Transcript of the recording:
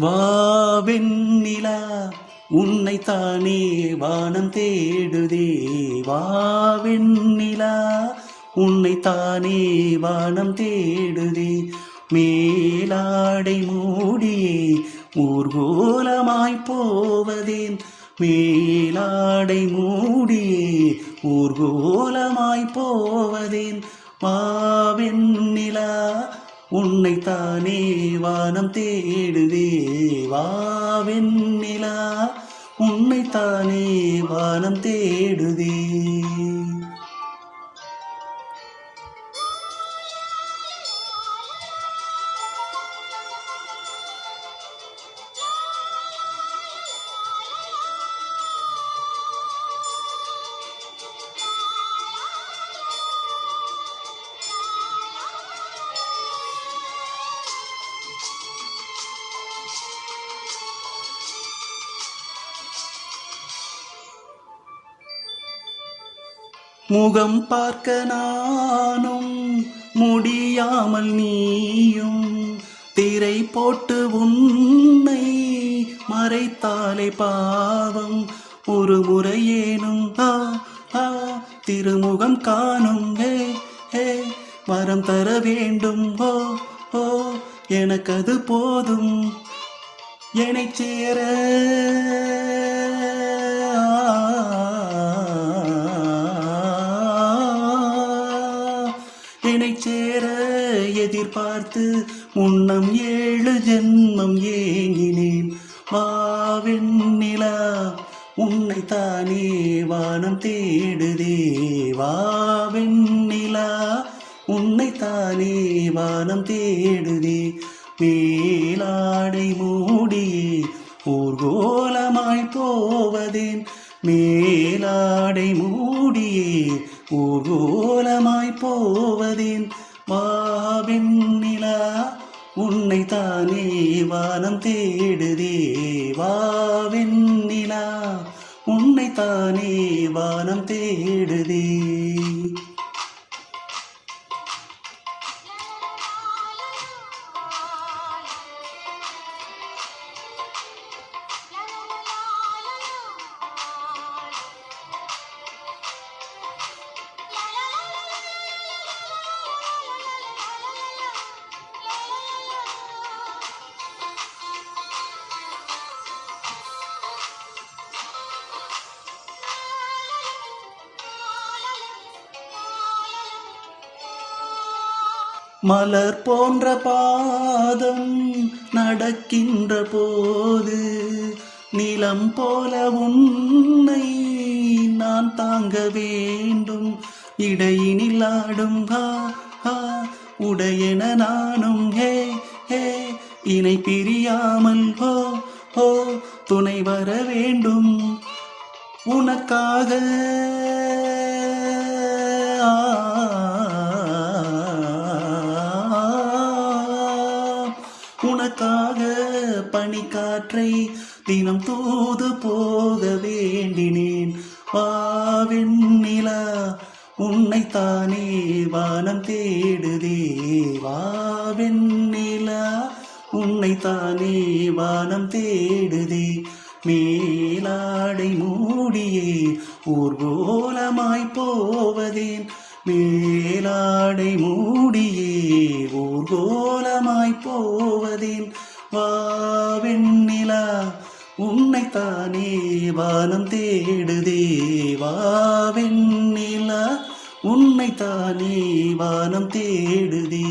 வாவெண்ணிலா உன்னைத்தானே வானம் தேடுதே. வாவெண்ணிலா உன்னைத்தானே வானம் தேடுதே. மேலாடை மூடியே ஊர்கோலமாய் போவதேன். மேலாடை மூடியே ஊர்கோலமாய் போவதேன். வாவெண்ணிலா உன்னைத்தானே வானம் தேடுதே. வாவெண்ணிலா உன்னைத்தானே வானம் தேடுதே. முகம் பார்க்க நானும் முடியாமல் நீயும் திரை போட்டு உன்னை மறைத்தாலே பாவம். ஒரு முறையேனும் திருமுகம் காணும். வரம் தர வேண்டும். ஓ எனக்கு அது போதும். என்னை சேர சேர எதிர்பார்த்து முன்னம் 7 ஜென்மம் ஏங்கினேன். வாவெண்ணிலா உன்னைத்தானே வானம் தேடுதே. வாவெண்ணிலா உன்னைத்தானே வானம் தேடுதே. மேலாடை மூடியே ஊர்கோலமாய் போவதேன். மேலாடை மூடியே ஊர்கோலமாய் போவதேன். வாவெண்ணிலா உன்னைத்தானே வானம் தேடுதே. வாவெண்ணிலா உன்னைத்தானே வானம் தேடுதே. மலர் போன்ற பாதம் நடக்கின்ற போது நிலம் போல உன்னை நான் தாங்க வேண்டும். இடையினில் ஆடும் உடையென நானும் இணை பிரியாமல் துணை வர வேண்டும் உனக்காக. உனக்காக பனிக்காற்றை தினம் தூது போக வேண்டினேன். வாவெண்ணிலா உன்னைத்தானே வானம் தேடுதே. வாவெண்ணிலா உன்னைத்தானே வானம் தேடுதே. மேலாடை மூடியே ஊர்கோலமாய் போவதேன். மேலாடை மூடியே ஊர்கோலமாய் போவதேன். வாவெண்ணிலா உன்னைத்தானே வானம் தேடுதே. வாவெண்ணிலா உன்னைத்தானே வானம் தேடுதே.